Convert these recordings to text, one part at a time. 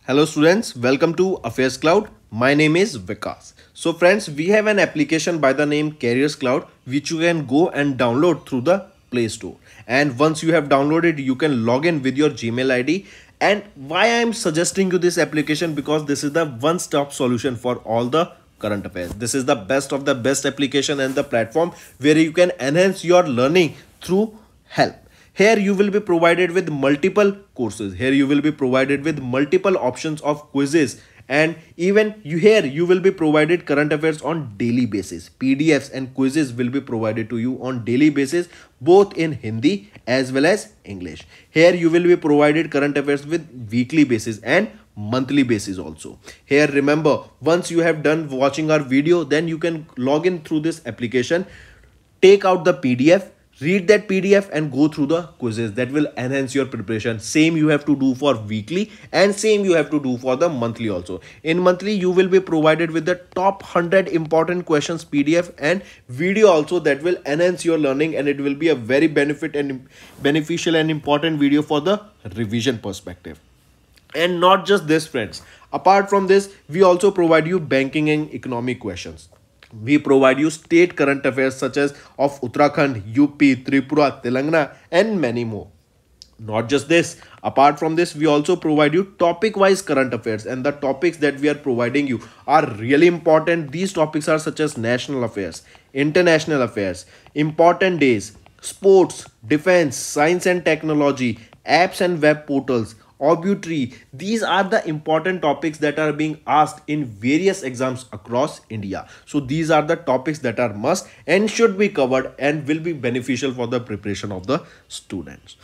Hello students, welcome to Affairscloud. My name is Vikas. So friends, we have an application by the name Careers Cloud which you can go and download through the Play Store. And once you have downloaded, you can log in with your Gmail ID. And why I am suggesting you this application, because this is the one-stop solution for all the current affairs. This is the best of the best application and the platform where you can enhance your learning through help. Here you will be provided with multiple courses. Here you will be provided with multiple options of quizzes, and even you will be provided current affairs on daily basis. PDFs and quizzes will be provided to you on daily basis, both in Hindi as well as English. Here you will be provided current affairs with weekly basis and monthly basis also. Here remember, once you have done watching our video, then you can log in through this application, take out the PDF, read that PDF and go through the quizzes. That will enhance your preparation. Same you have to do for weekly and same you have to do for the monthly also. In monthly you will be provided with the top 100 important questions PDF and video also, that will enhance your learning, and it will be a very beneficial and important video for the revision perspective. And not just this friends, apart from this we also provide you banking and economic questions. We provide you state current affairs such as of Uttarakhand, UP, Tripura, Telangana and many more. Not just this, apart from this we also provide you topic wise current affairs, and the topics that we are providing you are really important. These topics are such as national affairs, international affairs, important days, sports, defense, science and technology, apps and web portals, obituary. These are the important topics that are being asked in various exams across India. So these are the topics that are must and should be covered and will be beneficial for the preparation of the students.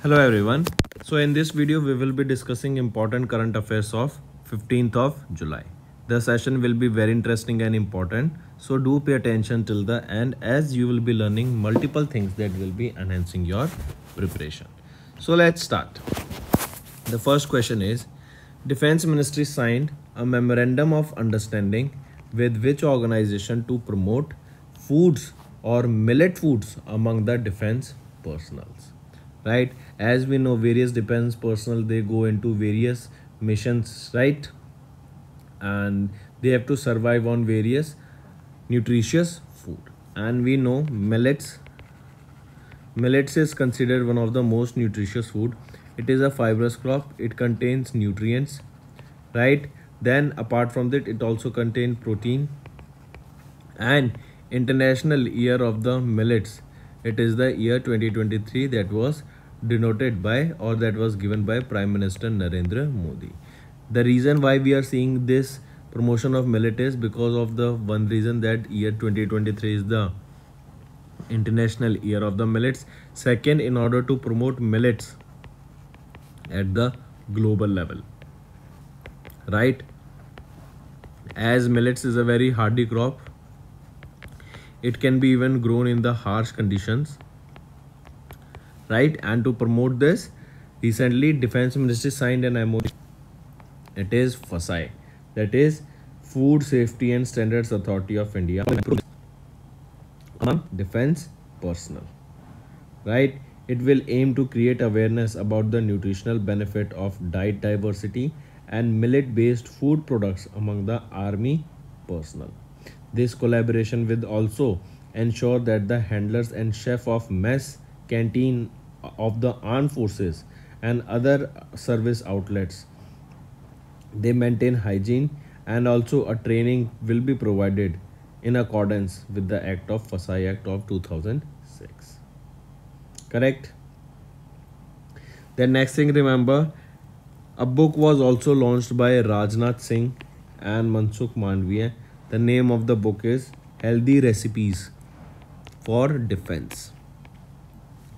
Hello everyone. So in this video we will be discussing important current affairs of 15th of July. The session will be very interesting and important. So do pay attention till the end, as you will be learning multiple things that will be enhancing your preparation. So let's start. The first question is, Defense Ministry signed a memorandum of understanding with which organization to promote foods or millet foods among the defense personnels, right? As we know, various defense personnel, they go into various missions, right? And they have to survive on various nutritious food. And we know millets is considered one of the most nutritious food. It is a fibrous crop. It contains nutrients, right? Then apart from that, it also contains protein. And International Year of the Millets, it is the year 2023 that was denoted by, or that was given by Prime Minister Narendra Modi. The reason why we are seeing this promotion of millet is because of the one reason, that year 2023 is the International Year of the Millets. Second, in order to promote millets at the global level, right? As millets is a very hardy crop, it can be even grown in the harsh conditions, right? And to promote this, recently Defense Ministry signed an MOU. It is FSI, that is Food Safety and Standards Authority of India, among defense personnel, right? It will aim to create awareness about the nutritional benefit of diet diversity and millet based food products among the army personnel. This collaboration will also ensure that the handlers and chef of mess canteen of the armed forces and other service outlets, they maintain hygiene, and also a training will be provided in accordance with the Act of FSI Act of 2006. Correct? Then next thing, remember, a book was also launched by Rajnath Singh and Mansukh Mandviya. The name of the book is Healthy Recipes for Defense.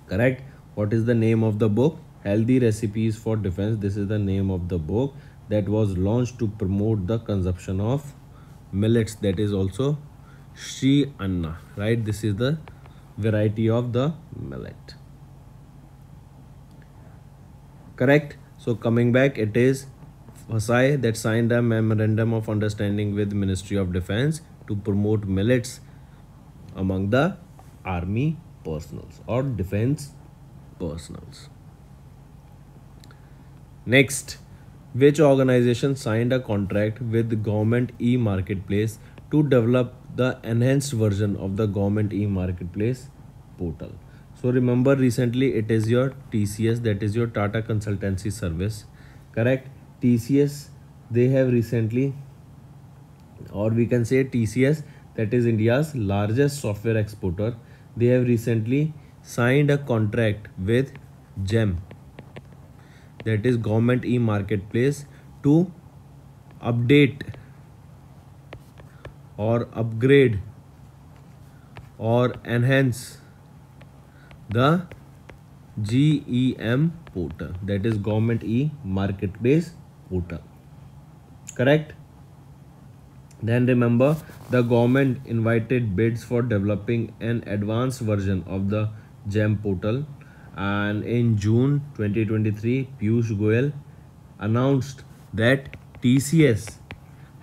Correct? What is the name of the book? Healthy Recipes for Defense. This is the name of the book that was launched to promote the consumption of millets, that is also Shri Anna, right? This is the variety of the millet. Correct? So coming back, it is FSI that signed a memorandum of understanding with Ministry of Defense to promote millets among the army personnels or defense personnels. Next, Which organization signed a contract with the government e-marketplace to develop the enhanced version of the government e-marketplace portal? So remember, recently it is your TCS, that is your Tata Consultancy Service, correct? TCS, they have recently, or we can say TCS, that is India's largest software exporter, they have recently signed a contract with GEM, that is government e-marketplace, to update or upgrade or enhance the GEM portal, that is government e-marketplace portal, correct? Then remember, the government invited bids for developing an advanced version of the GEM portal, and in June 2023 Piyush Goyal announced that TCS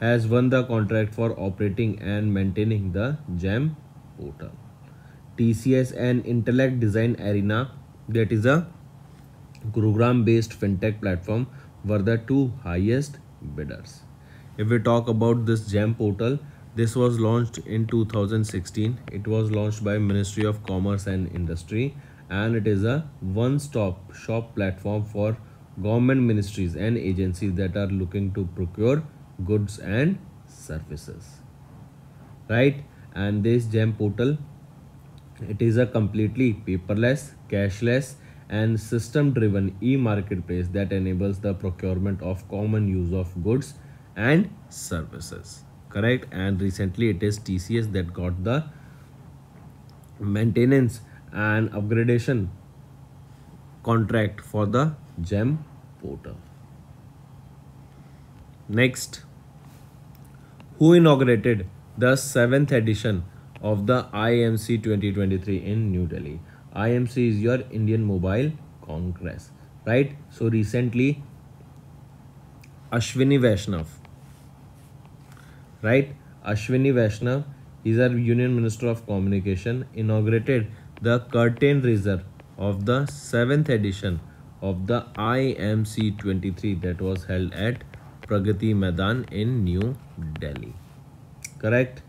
has won the contract for operating and maintaining the GEM portal. TCS and Intellect Design Arena, that is a Gurugram based fintech platform, were the two highest bidders. If we talk about this GEM portal, this was launched in 2016. It was launched by Ministry of Commerce and Industry, and it is a one-stop shop platform for government ministries and agencies that are looking to procure goods and services, right? And this GEM portal, it is a completely paperless, cashless, and system-driven e-marketplace that enables the procurement of common use of goods and services, correct? And recently it is TCS that got the maintenance and upgradation contract for the GEM portal. Next, who inaugurated the 7th edition of the IMC 2023 in New Delhi? IMC is your Indian Mobile Congress, right? So recently Ashwini Vaishnav, right? Ashwini Vaishnav is our Union Minister of Communication, inaugurated the curtain raiser of the 7th edition of the IMC 23 that was held at Pragati Maidan in New Delhi, correct?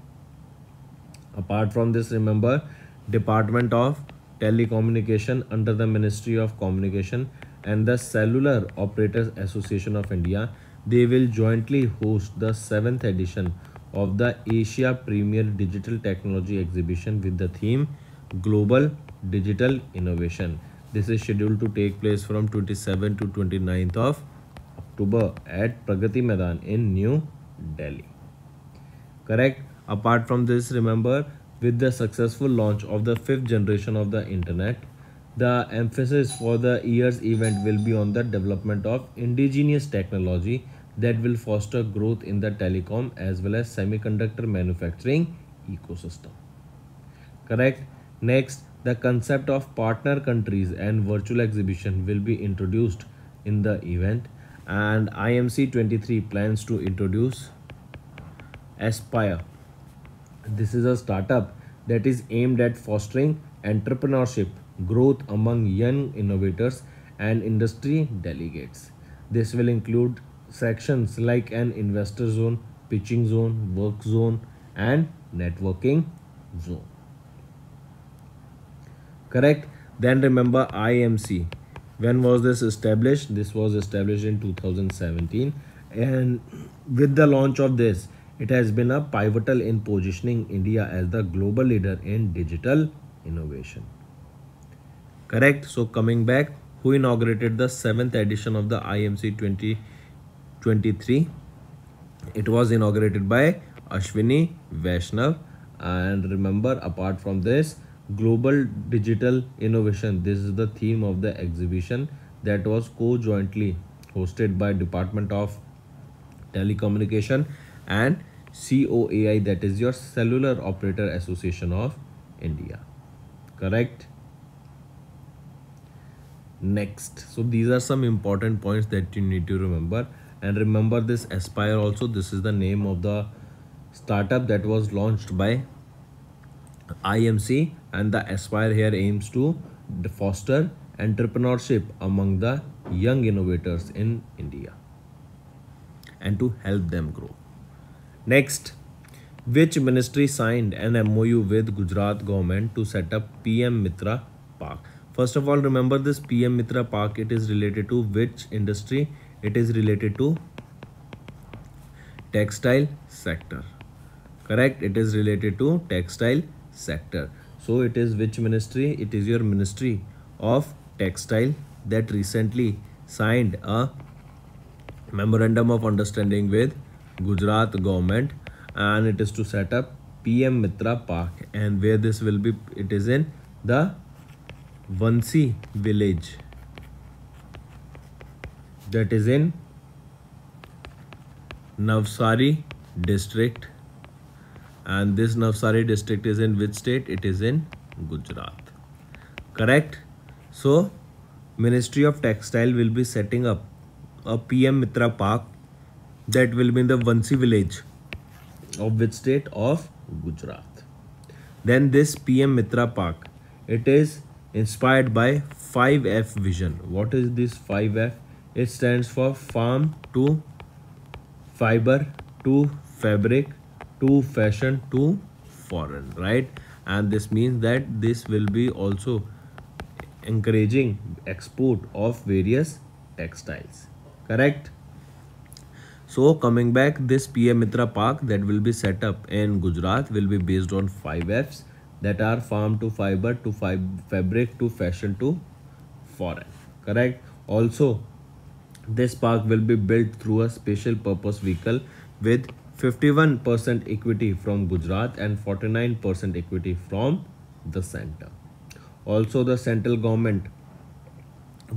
Apart from this, remember, Department of Telecommunication under the Ministry of Communication and the Cellular Operators Association of India, they will jointly host the 7th edition of the Asia Premier Digital Technology Exhibition with the theme Global Digital Innovation. This is scheduled to take place from 27 to 29th of October at Pragati Maidan in New Delhi, correct? Apart from this, remember, with the successful launch of the 5th generation of the internet, the emphasis for the year's event will be on the development of indigenous technology that will foster growth in the telecom as well as semiconductor manufacturing ecosystem, correct? Next, the concept of partner countries and virtual exhibition will be introduced in the event, and IMC 23 plans to introduce Aspire. This is a startup that is aimed at fostering entrepreneurship growth among young innovators and industry delegates. This will include sections like an investor zone, pitching zone, work zone, and networking zone, correct? Then remember, IMC, when was this established? This was established in 2017, and with the launch of this, it has been a pivotal in positioning India as the global leader in digital innovation, correct? So coming back, who inaugurated the 7th edition of the IMC 2023? It was inaugurated by Ashwini Vaishnav. And remember, apart from this, global digital innovation, this is the theme of the exhibition that was co-jointly hosted by Department of Telecommunication and COAI, that is your Cellular Operator Association of India, correct? Next, so these are some important points that you need to remember. And remember this Aspire also, this is the name of the startup that was launched by IMC, and the Aspire here aims to foster entrepreneurship among the young innovators in India, and to help them grow. Next, which ministry signed an MOU with Gujarat government to set up PM Mitra Park? First of all, remember this PM Mitra Park, it is related to which industry? It is related to textile sector. Correct? It is related to textile sector. So it is which ministry? It is your Ministry of Textile that recently signed a memorandum of understanding with Gujarat government, and it is to set up PM Mitra Park, and where this will be, it is in the Vansi village, that is in Navsari district, and this Navsari district is in which state? It is in Gujarat. Correct? So Ministry of Textile will be setting up a PM Mitra Park that will be in the Vansi village of which state? Of Gujarat. Then this PM Mitra Park, it is inspired by 5F vision. What is this 5F? It stands for farm to fiber to fabric to fashion to foreign, right? And this means that this will be also encouraging export of various textiles. Correct? So coming back, this PM Mitra Park that will be set up in Gujarat will be based on 5Fs, that are farm to fiber to fabric to fashion to foreign. Correct? Also, this park will be built through a special purpose vehicle with 51% equity from Gujarat and 49% equity from the center. Also, the central government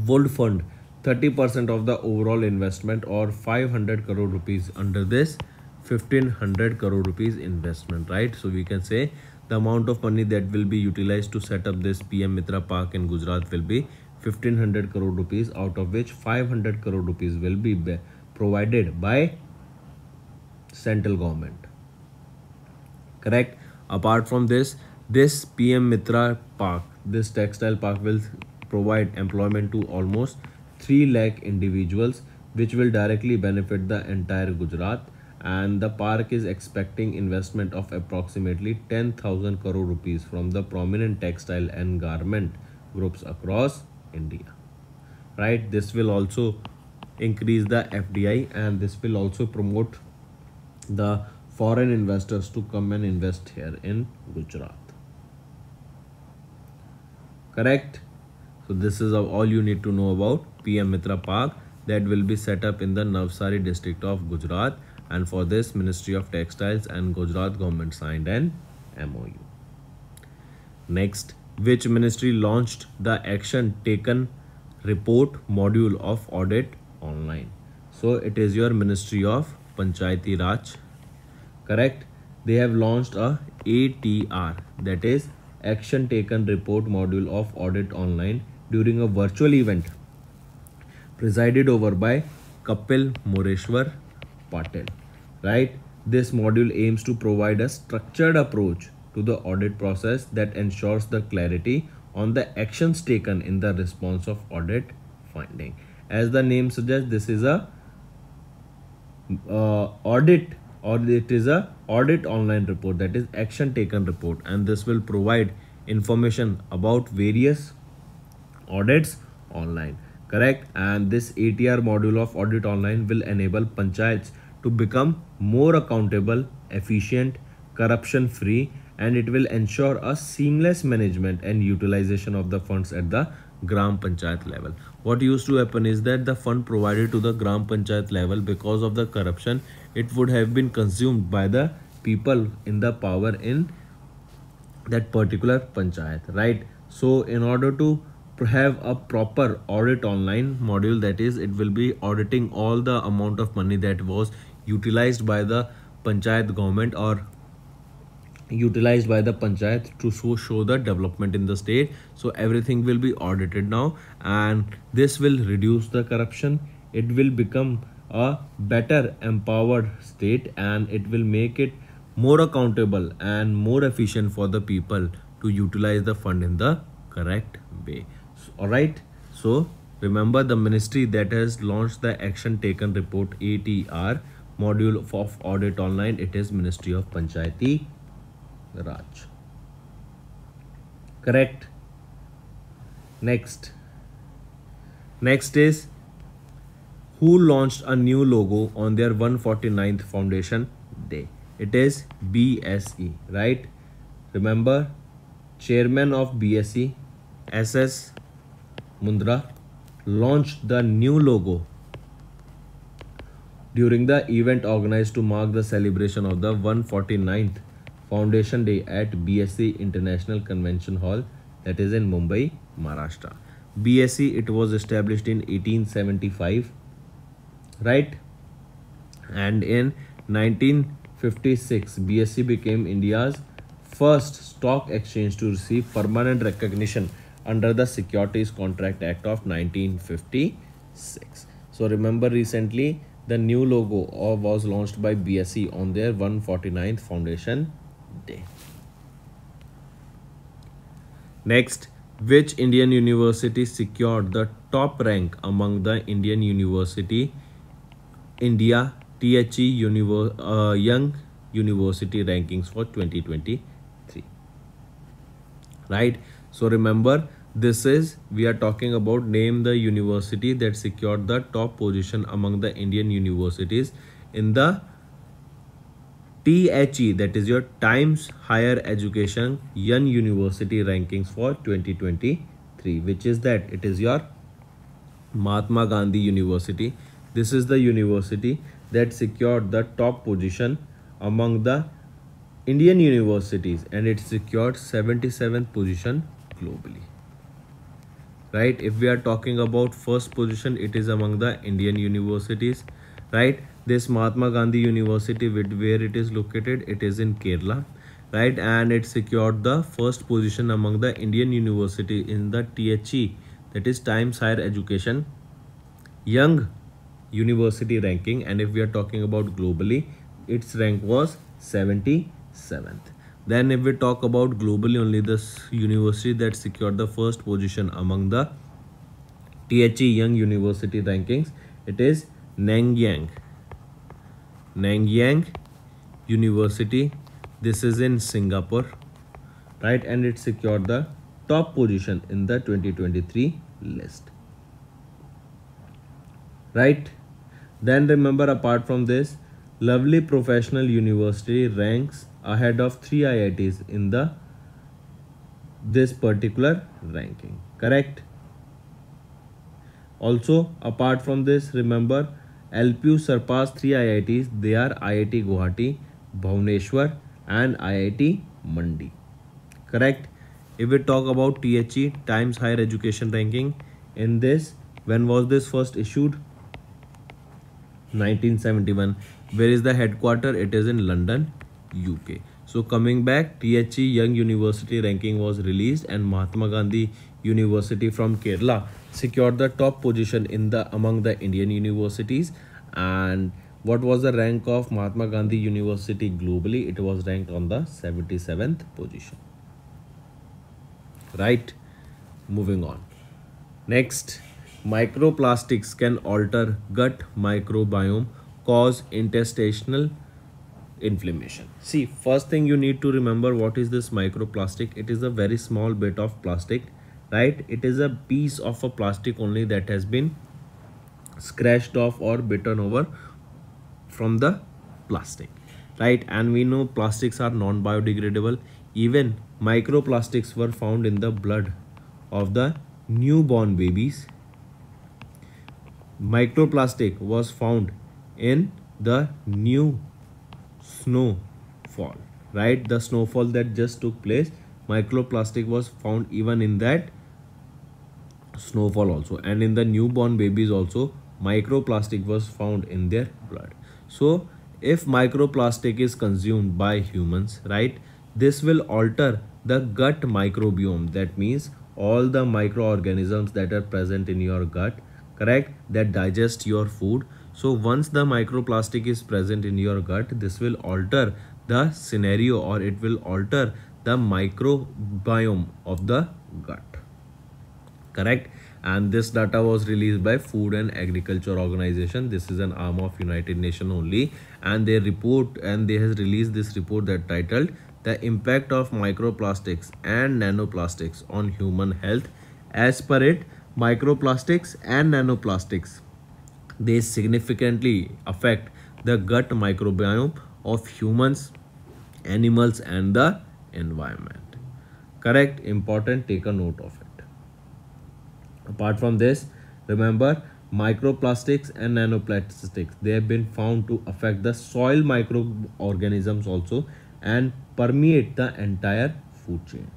would fund 30% of the overall investment, or 500 crore rupees under this 1500 crore rupees investment, right? So we can say the amount of money that will be utilized to set up this PM Mitra Park in Gujarat will be 1500 crore rupees, out of which 500 crore rupees will be provided by central government. Correct? Apart from this PM Mitra Park, this textile park will provide employment to almost 3 lakh individuals, which will directly benefit the entire Gujarat, and the park is expecting investment of approximately 10,000 crore rupees from the prominent textile and garment groups across India. Right? This will also increase the FDI, and this will also promote the foreign investors to come and invest here in Gujarat. Correct? So this is all you need to know about PM Mitra Park that will be set up in the Navsari district of Gujarat, and for this Ministry of Textiles and Gujarat government signed an MOU. Next, which ministry launched the action taken report module of audit online? So it is your Ministry of Panchayati Raj. Correct? They have launched a ATR, that is action taken report module of audit online, during a virtual event presided over by Kapil Moreshwar Patel. Right? This module aims to provide a structured approach to the audit process that ensures the clarity on the actions taken in the response of audit finding. As the name suggests, this is a audit, or it is a audit online report, that is action taken report, and this will provide information about various audits online. Correct? And this ATR module of audit online will enable panchayats to become more accountable, efficient, corruption free, and it will ensure a seamless management and utilization of the funds at the Gram Panchayat level. What used to happen is that the fund provided to the Gram Panchayat level, because of the corruption, it would have been consumed by the people in the power in that particular panchayat, right? So in order to have a proper audit online module, that is, it will be auditing all the amount of money that was utilized by the panchayat government or utilized by the panchayat to show the development in the state. So everything will be audited now, and this will reduce the corruption. It will become a better empowered state, and it will make it more accountable and more efficient for the people to utilize the fund in the correct way. All right, so remember, the ministry that has launched the action taken report ATR module of audit online, it is Ministry of Panchayati Raj. Correct. Next is who launched a new logo on their 149th foundation day? It is BSE, right? Remember, chairman of BSE, SS Mundra, launched the new logo during the event organized to mark the celebration of the 149th Foundation Day at BSE International Convention Hall, that is in Mumbai, Maharashtra. BSE, it was established in 1875, right? And in 1956, BSE became India's first stock exchange to receive permanent recognition under the Securities Contract Act of 1956. So remember, recently the new logo was launched by BSE on their 149th Foundation Day. Next, which Indian university secured the top rank among the Indian University India THE Young University rankings for 2023? Right? So remember, we are talking about name the university that secured the top position among the Indian universities in the THE, that is your Times Higher Education Young University rankings for 2023, which is that it is your Mahatma Gandhi University. This is the university that secured the top position among the Indian universities, and it secured 77th position globally. Right? If we are talking about first position, it is among the Indian universities, right? This Mahatma Gandhi University, where it is located, it is in Kerala, right? And it secured the first position among the Indian university in the THE, that is Times Higher Education Young University ranking. And if we are talking about globally, its rank was 77th. Then if we talk about globally only, this university that secured the first position among the THE Young University rankings, it is Nanyang University. This is in Singapore, right? And it secured the top position in the 2023 list, right? Then remember, apart from this, Lovely Professional University ranks ahead of 3 IITs in this particular ranking, correct? Also, apart from this, remember, LPU surpassed 3 IITs. They are IIT Guwahati, Bhubaneswar and IIT Mandi, correct? If we talk about THE, Times Higher Education ranking, in this, when was this first issued? 1971. Where is the headquarter? It is in London, UK. So coming back, THE Young University ranking was released, and Mahatma Gandhi University from Kerala secured the top position among the Indian universities. And what was the rank of Mahatma Gandhi University globally? It was ranked on the 77th position, right? Moving on. Next, microplastics can alter gut microbiome, cause intestinal inflammation. See, first thing you need to remember, what is this microplastic? It is a very small bit of plastic, right? It is a piece of a plastic only that has been scratched off or bitten over from the plastic, right? And we know plastics are non-biodegradable. Even microplastics were found in the blood of the newborn babies. Microplastic was found in the new snowfall, right? The snowfall that just took place, microplastic was found even in that snowfall also. And in the newborn babies also, microplastic was found in their blood. So if microplastic is consumed by humans, right, this will alter the gut microbiome. That means all the microorganisms that are present in your gut, correct, that digest your food. So once the microplastic is present in your gut, this will alter the scenario, or it will alter the microbiome of the gut, correct? and this data was released by Food and Agriculture Organization. This is an arm of United Nations only, and they has released this report that titled the impact of microplastics and nanoplastics on human health. As per it, microplastics and nanoplastics, they significantly affect the gut microbiome of humans, animals, and the environment. Correct? Important. Take a note of it. Apart from this, remember, microplastics and nanoplastics, they have been found to affect the soil microorganisms also and permeate the entire food chain.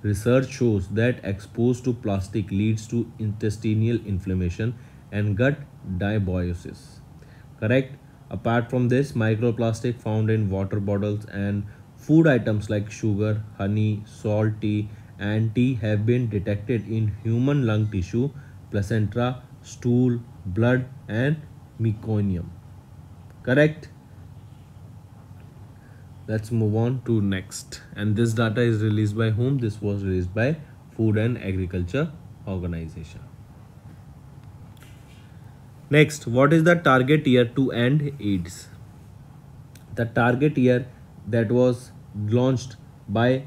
Research shows that exposure to plastic leads to intestinal inflammation and gut dysbiosis. Correct? Apart from this, microplastic found in water bottles and food items like sugar, honey, salt, tea, and tea have been detected in human lung tissue, placenta, stool, blood, and meconium. Correct? Let's move on to next. And this data is released by whom? This was released by Food and Agriculture Organization. Next, what is the target year to end AIDS? The target year that was launched by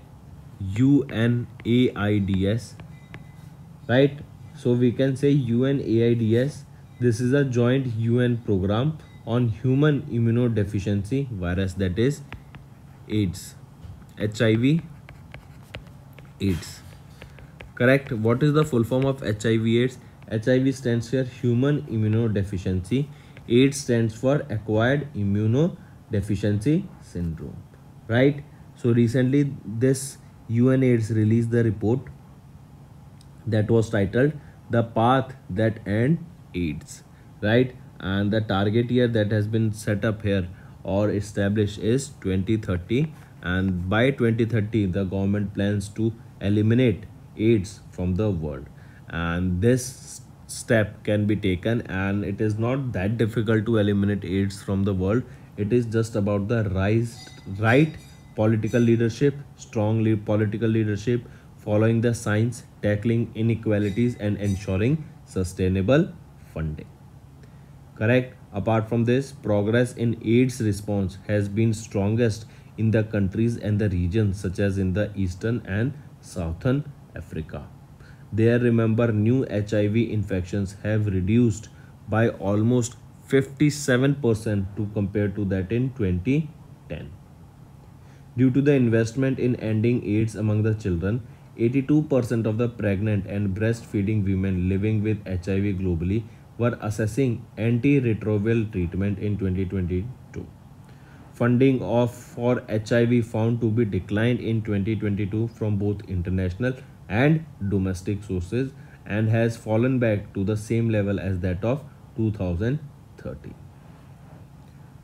UNAIDS, right? So we can say UNAIDS. This is a joint UN program on human immunodeficiency virus, that is AIDS, HIV AIDS. Correct? What is the full form of HIV AIDS? HIV stands for human immunodeficiency. AIDS stands for acquired immunodeficiency syndrome. Right? So recently this UNAIDS released the report that was titled The Path That Ends AIDS. Right? And the target year that has been set up here or established is 2030, and by 2030 the government plans to eliminate AIDS from the world, and this step can be taken, and it is not that difficult to eliminate AIDS from the world. It is just about the right political leadership, strong political leadership, following the science, tackling inequalities, and ensuring sustainable funding. Correct? Apart from this, progress in AIDS response has been strongest in the countries and the regions such as in the Eastern and Southern Africa. There, remember, new HIV infections have reduced by almost 57% to compare to that in 2010. Due to the investment in ending AIDS among the children, 82% of the pregnant and breastfeeding women living with HIV globally were assessing antiretroviral treatment in 2022. Funding for HIV found to be declined in 2022 from both international and domestic sources and has fallen back to the same level as that of 2013.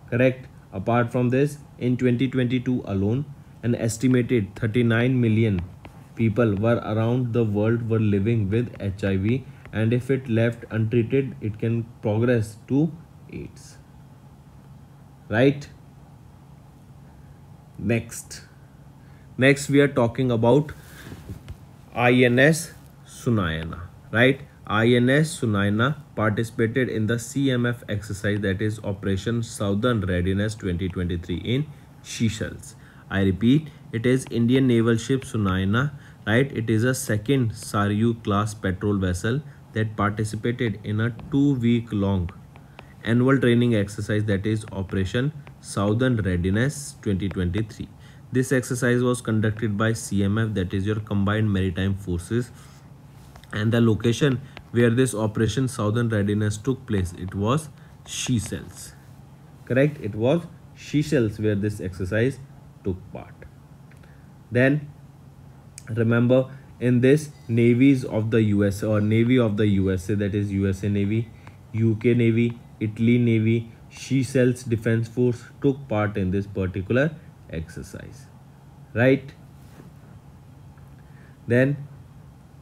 Correct? Apart from this, in 2022 alone, an estimated 39 million people were around the world were living with HIV, and if it left untreated, it can progress to AIDS. Right? Next we are talking about INS Sunayana. Right? INS Sunayana participated in the CMF exercise, that is Operation Southern Readiness 2023 in Seychelles. I repeat, it is Indian naval ship Sunayana. Right? It is a second Saryu class patrol vessel that participated in a 2-week-long annual training exercise, that is Operation Southern Readiness 2023. This exercise was conducted by CMF, that is your Combined Maritime Forces, and the location where this Operation Southern Readiness took place, it was Seychelles. Correct? It was Seychelles where this exercise took part. Then remember, in this, navies of the US or Navy of the USA, that is USA Navy, UK Navy, Italy Navy, Seychelles Defense Force took part in this particular exercise. Right? Then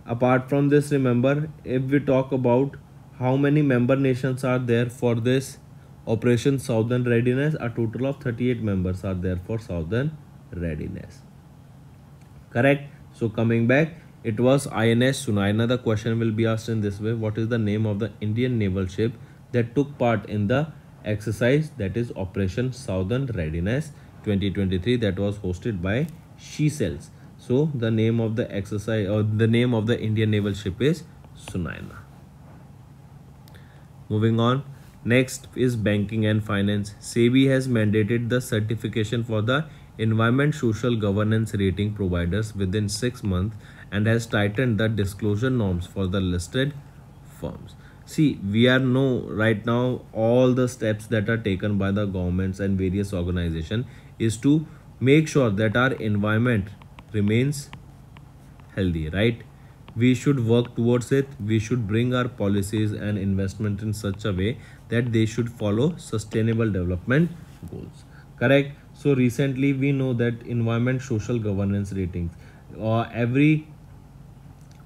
apart from this, remember, if we talk about how many member nations are there for this Operation Southern Readiness, a total of 38 members are there for Southern Readiness. Correct? So coming back, It was INS Sunayana. The question will be asked in this way: what is the name of the Indian naval ship that took part in the exercise, that is Operation Southern Readiness 2023, that was hosted by Seychelles? So the name of the exercise, or the name of the Indian naval ship, is Sunayana. Moving on, next is banking and finance. SEBI has mandated the certification for the environment social governance rating providers within 6 months and has tightened the disclosure norms for the listed firms. See, we are know right now all the steps that are taken by the governments and various organizations is to make sure that our environment remains healthy, right? We should work towards it. We should bring our policies and investment in such a way that they should follow sustainable development goals, correct? So recently we know that environment social governance ratings, every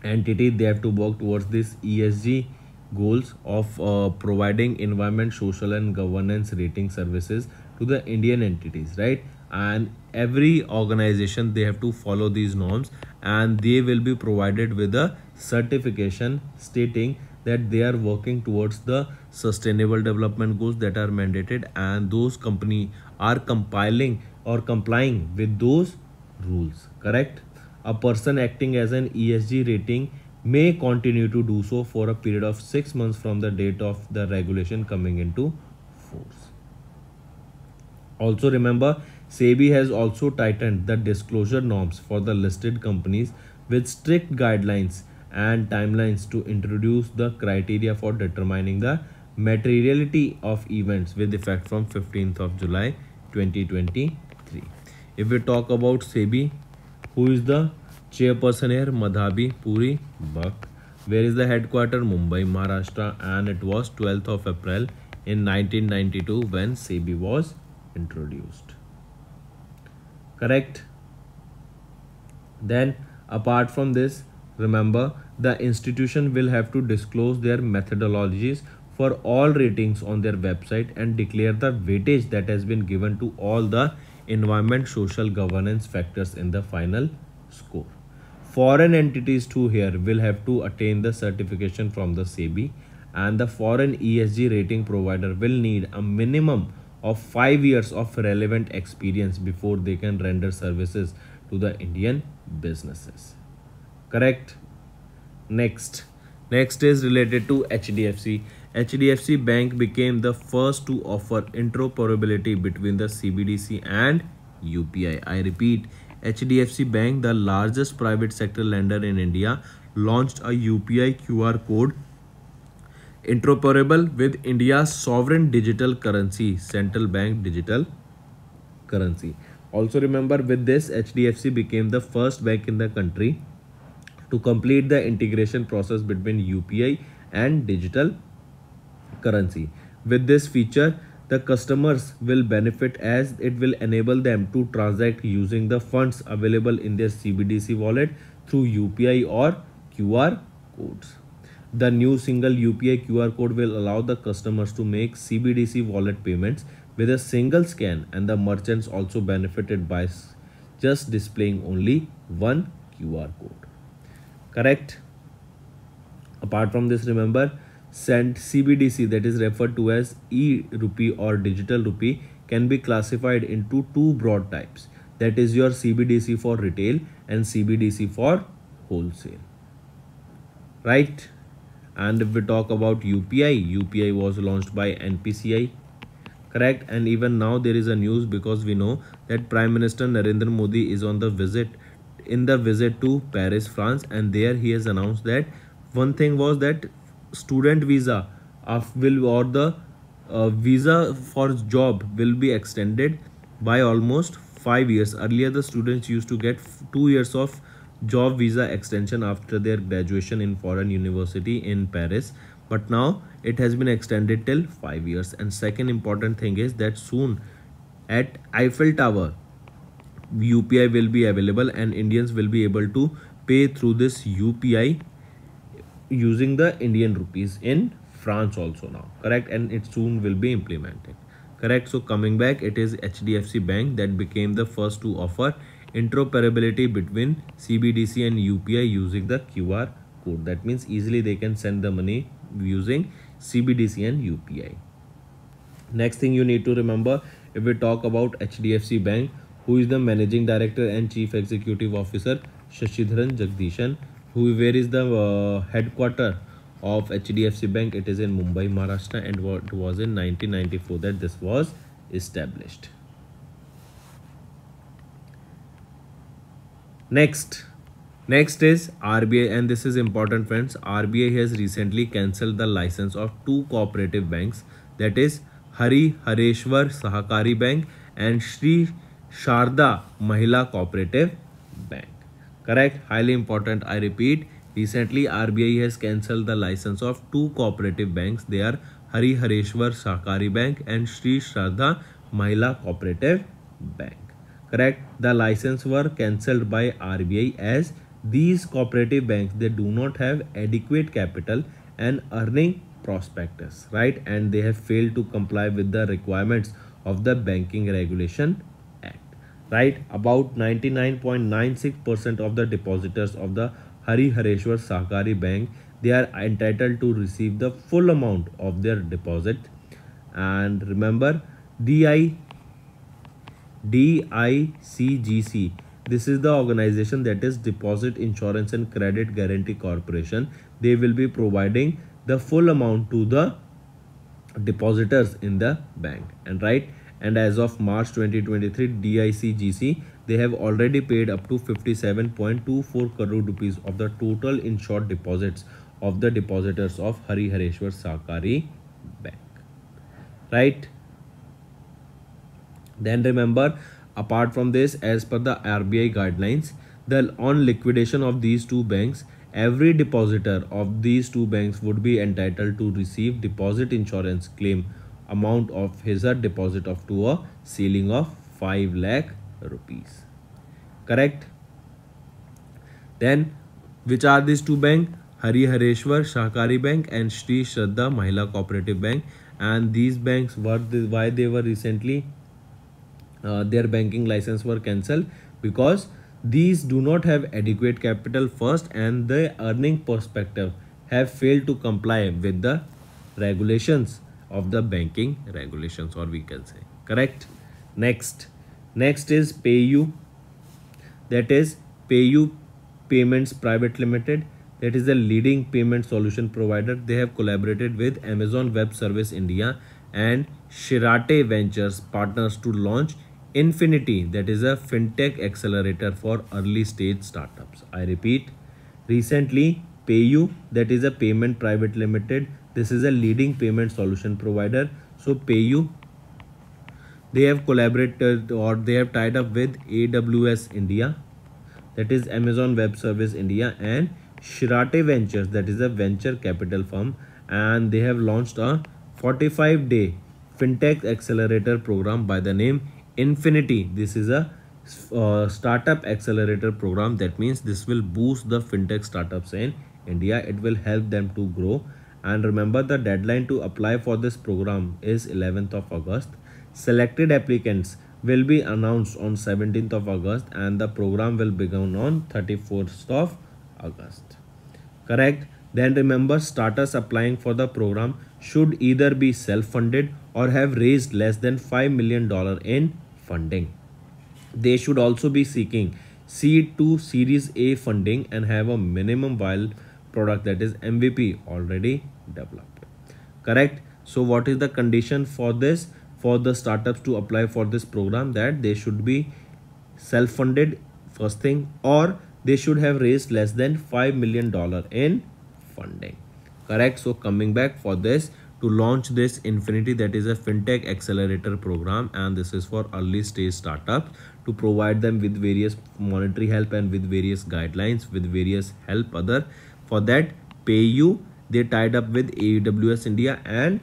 entity, they have to work towards this ESG goals of providing environment social and governance rating services to the Indian entities, right? And every organization, they have to follow these norms, and they will be provided with a certification stating that they are working towards the sustainable development goals that are mandated, and those company are compiling or complying with those rules, correct? A person acting as an ESG rating may continue to do so for a period of 6 months from the date of the regulation coming into force. Also remember, SEBI has also tightened the disclosure norms for the listed companies with strict guidelines and timelines to introduce the criteria for determining the materiality of events with effect from 15th of July 2023. If we talk about SEBI, who is the chairperson here? Madhabi Puri Bak. Where is the headquarter? Mumbai, Maharashtra, and it was 12th of April in 1992 when SEBI was introduced, correct? Then apart from this, remember, the institution will have to disclose their methodologies for all ratings on their website and declare the weightage that has been given to all the environment social governance factors in the final score. Foreign entities too here will have to attain the certification from the SEBI, and the foreign ESG rating provider will need a minimum of 5 years of relevant experience before they can render services to the Indian businesses, correct? Next is related to HDFC. HDFC Bank became the first to offer interoperability between the CBDC and UPI. I repeat, HDFC Bank, the largest private sector lender in India, launched a UPI QR code interoperable with India's sovereign digital currency, central bank digital currency. Also remember, with this, HDFC became the first bank in the country to complete the integration process between UPI and digital currency. With this feature, the customers will benefit as it will enable them to transact using the funds available in their CBDC wallet through UPI or QR codes. The new single UPI QR code will allow the customers to make CBDC wallet payments with a single scan, and the merchants also benefited by just displaying only one QR code, correct? Apart from this, remember, CBDC, that is referred to as e-rupee or digital rupee, can be classified into two broad types, that is your CBDC for retail and CBDC for wholesale, right? And if we talk about UPI was launched by NPCI, correct? And even now there is a news, because we know that Prime Minister Narendra Modi is on the visit to Paris, France, and there he has announced that one thing was that student visa the visa for job will be extended by almost 5 years. Earlier the students used to get 2 years of job visa extension after their graduation in foreign university in Paris, but now it has been extended till 5 years. And second important thing is that soon at Eiffel Tower UPI will be available, and Indians will be able to pay through this UPI using the Indian rupees in France also now, correct? And it soon will be implemented, correct? So coming back, it is HDFC Bank that became the first to offer interoperability between CBDC and UPI using the QR code. That means easily they can send the money using CBDC and UPI. Next thing you need to remember, if we talk about HDFC Bank, who is the Managing Director and Chief Executive Officer, Shashidharan Jagdishan. Where is the headquarter of HDFC Bank? It is in Mumbai, Maharashtra, and it was in 1994 that this was established. Next is RBI, and this is important, friends. RBI has recently cancelled the license of two cooperative banks, that is Hari Hareshwar Sahakari Bank and Shri Sharda Mahila Cooperative Bank. Correct? Highly important. I repeat, recently RBI has cancelled the license of two cooperative banks. They are Hari Hareshwar Sahakari Bank and Shri Sharda Mahila Cooperative Bank. Correct? The license were cancelled by RBI as these cooperative banks, they do not have adequate capital and earning prospectus, right? And they have failed to comply with the requirements of the Banking Regulation Act, right? About 99.96% of the depositors of the Hari Hareshwar Sahakari Bank, they are entitled to receive the full amount of their deposit. And remember, DICGC, this is the organization, that is Deposit Insurance and Credit Guarantee Corporation. They will be providing the full amount to the depositors in the bank, and right, and as of March 2023, DICGC, they have already paid up to 57.24 crore rupees of the total insured deposits of the depositors of Hari Hareshwar Sahakari Bank, right? Then remember, apart from this, as per the RBI guidelines, on liquidation of these two banks, every depositor of these two banks would be entitled to receive deposit insurance claim amount of his deposit up to a ceiling of 5 lakh rupees. Correct? Then, which are these two banks? Hari Hareshwar Sahakari Bank and Shri Shraddha Mahila Cooperative Bank. And these banks, why they were recently their banking license were cancelled? Because these do not have adequate capital first, and the earning perspective have failed to comply with the regulations of the banking regulations, or we can say. Correct? Next is PayU, that is PayU Payments Private Limited. That is the leading payment solution provider. They have collaborated with Amazon Web Service India and Shirate Ventures partners to launch Infinity, that is a fintech accelerator for early stage startups. I repeat, recently PayU, that is a Payment Private Limited, this is a leading payment solution provider. So PayU, they have collaborated, or they have tied up with AWS India, that is Amazon Web Service India, and Shirate Ventures, that is a venture capital firm, and they have launched a 45-day fintech accelerator program by the name Infinity. This is a startup accelerator program. That means this will boost the fintech startups in India. It will help them to grow. And remember, the deadline to apply for this program is 11th of August. Selected applicants will be announced on 17th of August, and the program will begin on 31st of August. Correct? Then remember, starters applying for the program should either be self-funded or have raised less than $5 million in funding. They should also be seeking seed to Series A funding and have a minimum viable product, that is MVP, already developed. Correct? So what is the condition for this? For the startups to apply for this program, that they should be self-funded, first thing, or they should have raised less than $5 million in funding. Correct? So coming back, for this to launch this Infinity, that is a fintech accelerator program, and this is for early stage startups, to provide them with various monetary help and with various guidelines, with various help other. For that, PayU, they tied up with AWS India and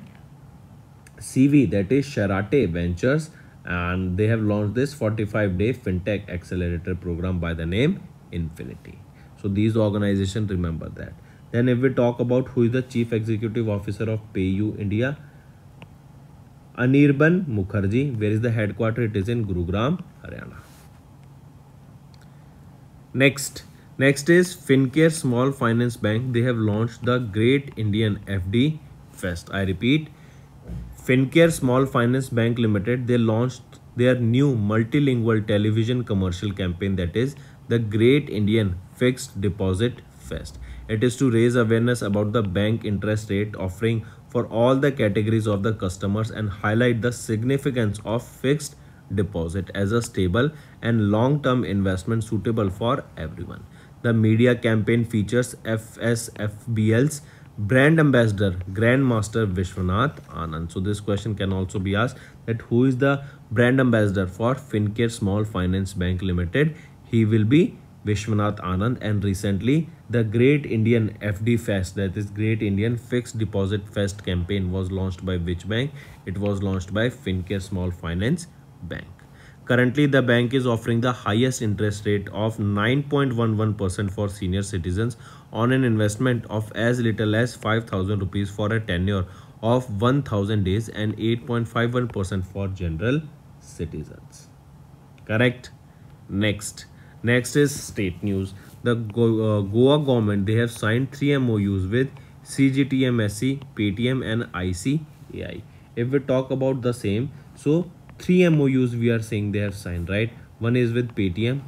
CV, that is Shirate Ventures, and they have launched this 45-day fintech accelerator program by the name Infinity. So these organizations, remember that. Then if we talk about who is the Chief Executive Officer of PayU India, Anirban Mukherjee. Where is the headquarters? It is in Gurugram, Haryana. Next is Fincare Small Finance Bank. They have launched the Great Indian FD Fest. I repeat, Fincare Small Finance Bank Limited, they launched their new multilingual television commercial campaign, that is the Great Indian Fixed Deposit Fest. It is to raise awareness about the bank interest rate offering for all the categories of the customers and highlight the significance of fixed deposit as a stable and long-term investment suitable for everyone. The media campaign features FSBL's brand ambassador Grandmaster Vishwanath Anand. So this question can also be asked, that who is the brand ambassador for Fincare Small Finance Bank Limited? He will be Vishwanath Anand. And recently the Great Indian FD Fest, that is Great Indian Fixed Deposit Fest campaign, was launched by which bank? It was launched by Fincare Small Finance Bank. Currently, the bank is offering the highest interest rate of 9.11% for senior citizens on an investment of as little as 5,000 rupees for a tenure of 1,000 days and 8.51% for general citizens. Correct? Next is state news. The Goa government, they have signed 3 MOUs with CGTMSC, Paytm and ICAI. If we talk about the same, so 3 MOUs we are saying they have signed, right? One is with Paytm,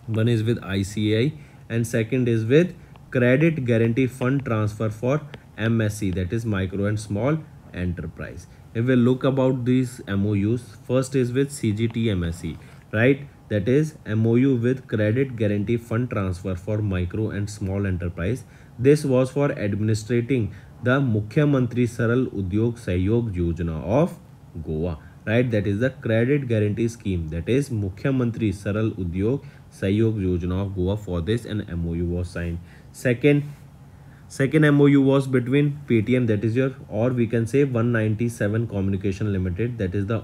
one is with ICAI, and second is with Credit Guarantee Fund Transfer for MSC, that is Micro and Small Enterprise. If we look about these MOUs, first is with CGTMSC, right? That is MOU with Credit Guarantee Fund Transfer for Micro and Small Enterprise. This was for administrating the Mukhyamantri Saral Udyog Sahyog Yojana of Goa, right? That is the credit guarantee scheme, that is Mukhyamantri Saral Udyog Sahyog Yojana of Goa. For this an MOU was signed. Second MOU was between Paytm, that is your, or we can say 197 Communication Limited, that is the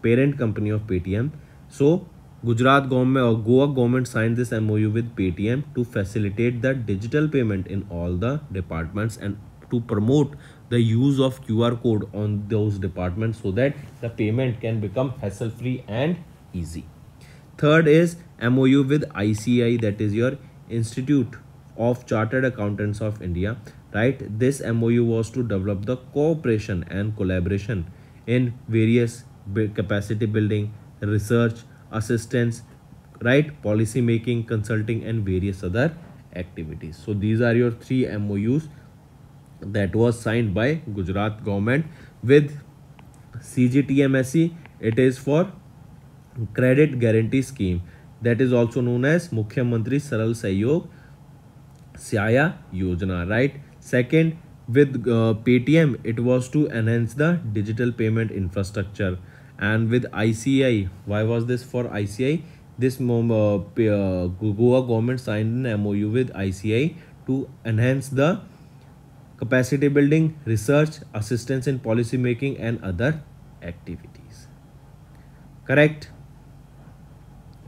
parent company of Paytm. So Gujarat government or Goa government signed this MOU with Paytm to facilitate the digital payment in all the departments and to promote the use of QR code on those departments so that the payment can become hassle-free and easy. Third is MOU with ICAI, that is your Institute of Chartered Accountants of India, right? This MOU was to develop the cooperation and collaboration in various capacity building, research, assistance, right, policy making, consulting and various other activities. So these are your 3 MOUs that was signed by Gujarat government with CGTMSC. It is for credit guarantee scheme, that is also known as Mukhyamantri Saral Sahyog Syaya Yojana, right? Second, with Paytm, it was to enhance the digital payment infrastructure. And with ICAI, why was this for ICAI? This Goa government signed an MOU with ICAI to enhance the capacity building, research, assistance in policy making and other activities. Correct?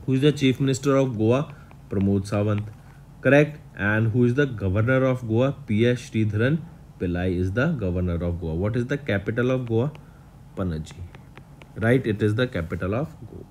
Who is the Chief Minister of Goa? Pramod Sawant. Correct? And who is the Governor of Goa? P.S. Sridharan Pillai is the Governor of Goa. What is the capital of Goa? Panaji. Right? It is the capital of Goa.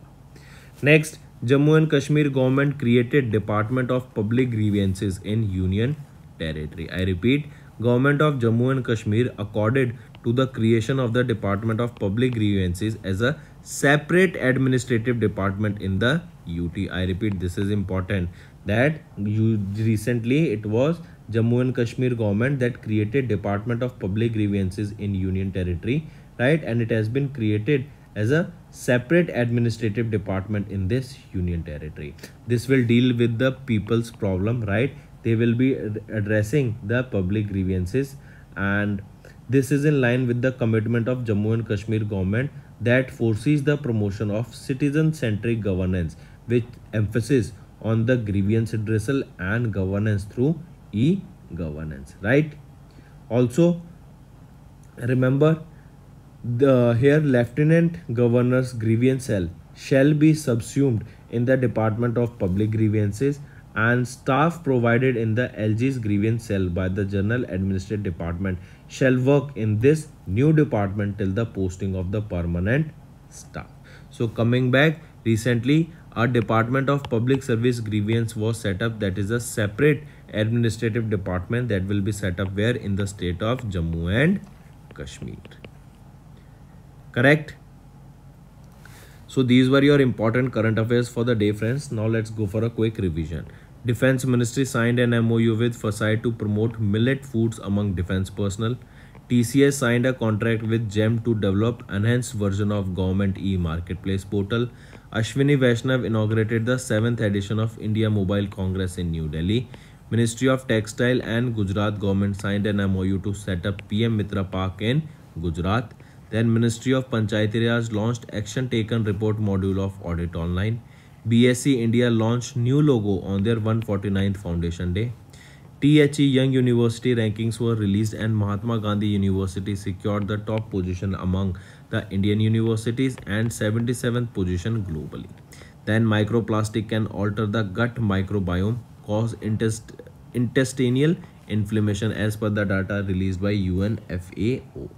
Next, Jammu and Kashmir government created Department of Public Grievances in Union Territory. I repeat, Government of Jammu and Kashmir accorded to the creation of the Department of Public Grievances as a separate administrative department in the UT. I repeat, this is important, that recently it was Jammu and Kashmir government that created Department of Public Grievances in Union Territory, right? And it has been created as a separate administrative department in this Union Territory. This will deal with the people's problem, right? They will be addressing the public grievances, and this is in line with the commitment of Jammu and Kashmir government that foresees the promotion of citizen-centric governance with emphasis on the grievance redressal and governance through e-governance, right? Also, remember, here Lieutenant Governor's grievance cell shall be subsumed in the Department of Public Grievances, and staff provided in the LG's grievance cell by the General Administrative Department shall work in this new department till the posting of the permanent staff. So coming back, recently A Department of Public Service Grievance was set up, that is a separate administrative department that will be set up where in the state of Jammu and Kashmir. Correct? So these were your important current affairs for the day, friends. Now let's go for a quick revision. Defense Ministry signed an MOU with FSBL to promote millet foods among defense personnel. TCS signed a contract with GEM to develop enhanced version of government e-marketplace portal. Ashwini Vaishnav inaugurated the 7th edition of India Mobile Congress in New Delhi. Ministry of Textile and Gujarat government signed an MOU to set up PM Mitra Park in Gujarat. Then Ministry of Panchayati Raj launched Action Taken Report module of Audit Online. BSc India launched new logo on their 149th Foundation Day. THE Young University rankings were released and Mahatma Gandhi University secured the top position among the Indian universities and 77th position globally. Then microplastic can alter the gut microbiome, cause intestinal inflammation as per the data released by UNFAO.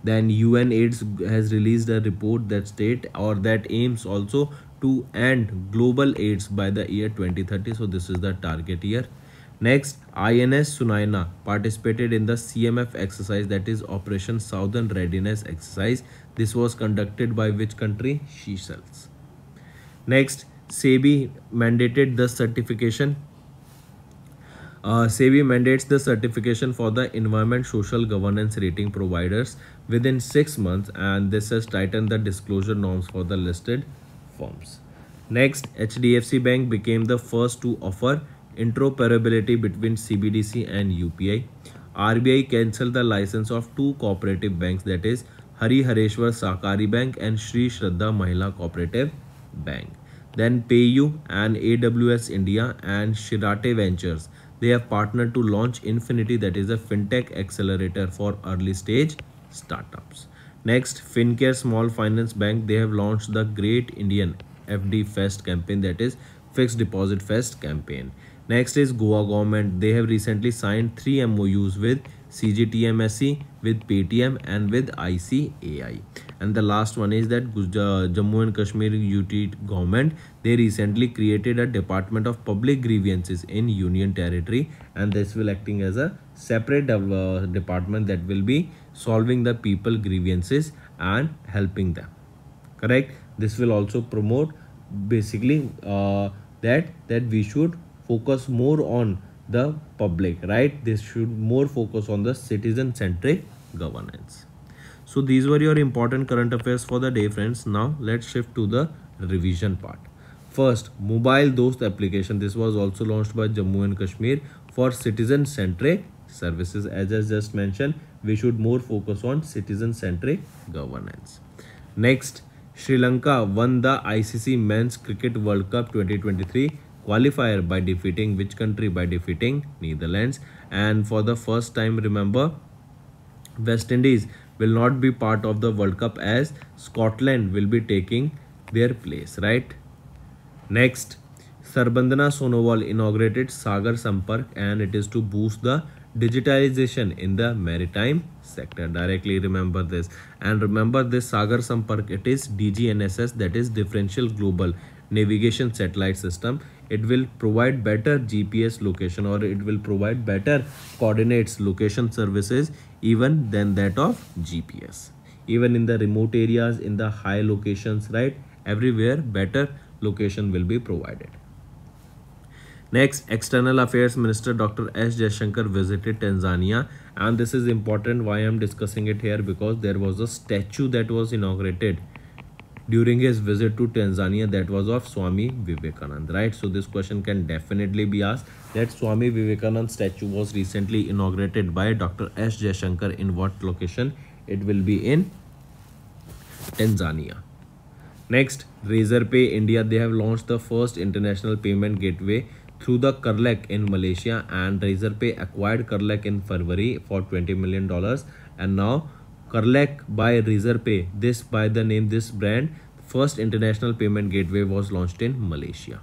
Then UNAIDS has released a report that that aims also to end global AIDS by the year 2030. So this is the target year. Next, INS Sunayana participated in the CMF exercise, that is Operation Southern Readiness Exercise. This was conducted by which country? Seychelles. Next, SEBI mandated the certification. SEBI mandates the certification for the environment social governance rating providers within 6 months, and this has tightened the disclosure norms for the listed firms. Next, HDFC Bank became the first to offer interoperability between CBDC and UPI. RBI cancelled the license of 2 cooperative banks, that is Hari Hareshwar Sahkari Bank and Shri Shraddha Mahila Cooperative Bank. Then PayU and AWS India and Shirate Ventures, they have partnered to launch Infinity, that is a fintech accelerator for early stage startups. Next, Fincare Small Finance Bank, they have launched the Great Indian FD Fest campaign, that is Fixed Deposit Fest campaign. Next is Goa government, they have recently signed 3 MOUs with CGTMSE, with Paytm and with ICAI. And the last one is that Jammu and Kashmir UT government, they recently created a Department of Public Grievances in Union Territory, and this will acting as a separate department that will be solving the people grievances and helping them. Correct? This will also promote basically that we should focus more on the public, right? This should more focus on the citizen-centric governance. So these were your important current affairs for the day, friends. Now let's shift to the revision part. First, Mobile Dost application. This was also launched by Jammu and Kashmir for citizen-centric services. As I just mentioned, we should more focus on citizen-centric governance. Next, Sri Lanka won the ICC Men's Cricket World Cup 2023 qualifier by defeating which country? By defeating Netherlands. And for the first time, remember, West Indies will not be part of the World Cup as Scotland will be taking their place, right? Next, Sarbandana Sonowal inaugurated Sagar Sampark, and it is to boost the digitalization in the maritime sector. Directly remember this. And remember this Sagar Sampark, it is DGNSS, that is Differential Global Navigation Satellite System. It will provide better GPS location, or it will provide better coordinates location services even than that of GPS. Even in the remote areas, in the high locations, right? Everywhere better location will be provided. Next, External Affairs Minister Dr. S. Jaishankar visited Tanzania, and this is important. Why I am discussing it here? Because there was a statue that was inaugurated during his visit to Tanzania, that was of Swami Vivekananda, right? So this question can definitely be asked, that Swami Vivekananda statue was recently inaugurated by Dr. S. Jaishankar in what location? It will be in Tanzania. Next, Razorpay India, they have launched the first international payment gateway through the Kerlek in Malaysia, and Razorpay acquired Kerlek in February for $20 million, and now Kerlek by Razorpay, this by the name, this brand, first international payment gateway was launched in Malaysia.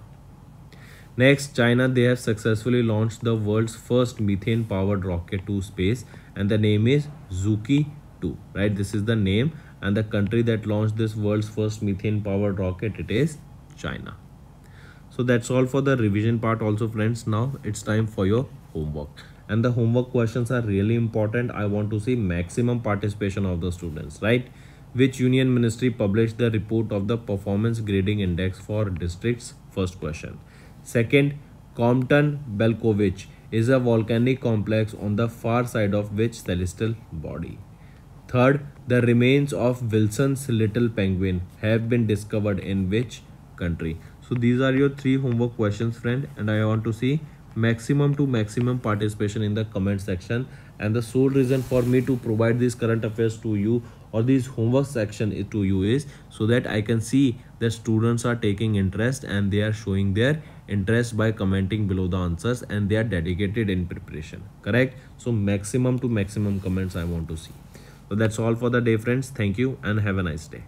Next, China, they have successfully launched the world's first methane powered rocket to space, and the name is Zuki 2, right? This is the name, and the country that launched this world's first methane powered rocket, it is China. So that's all for the revision part also, friends. Now it's time for your homework. And the homework questions are really important. I want to see maximum participation of the students, right? Which union ministry published the report of the performance grading index for districts? First question. Second, Compton Belkovich is a volcanic complex on the far side of which celestial body? Third, the remains of Wilson's little penguin have been discovered in which country? So these are your three homework questions, friend, and I want to see maximum to maximum participation in the comment section. And the sole reason for me to provide these current affairs to you or these homework section to you is so that I can see that students are taking interest and they are showing their interest by commenting below the answers and they are dedicated in preparation. Correct? So maximum to maximum comments I want to see. So that's all for the day, friends. Thank you and have a nice day.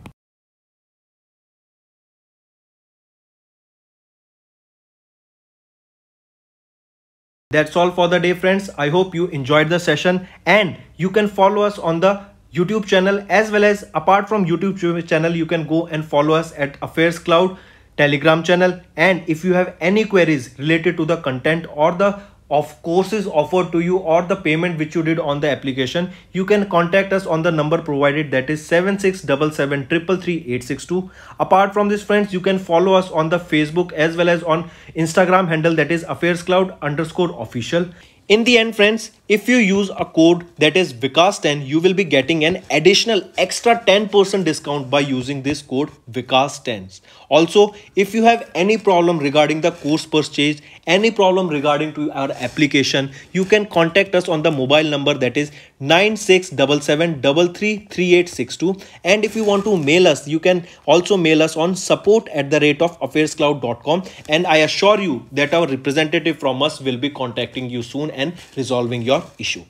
That's all for the day, friends. I hope you enjoyed the session, and you can follow us on the YouTube channel, as well as apart from YouTube channel, you can go and follow us at Affairscloud Telegram channel. And if you have any queries related to the content or the courses offered to you or the payment which you did on the application, you can contact us on the number provided, that is 7677333862. Apart from this, friends, you can follow us on the Facebook as well as on Instagram handle, that is Affairscloud_official. In the end, friends, if you use a code that is Vikas10, you will be getting an additional extra 10% discount by using this code Vikas10. Also, if you have any problem regarding the course purchase, any problem regarding to our application, you can contact us on the mobile number, that is 9677333862. And if you want to mail us, you can also mail us on support@affairscloud.com, and I assure you that our representative from us will be contacting you soon and resolving your issue.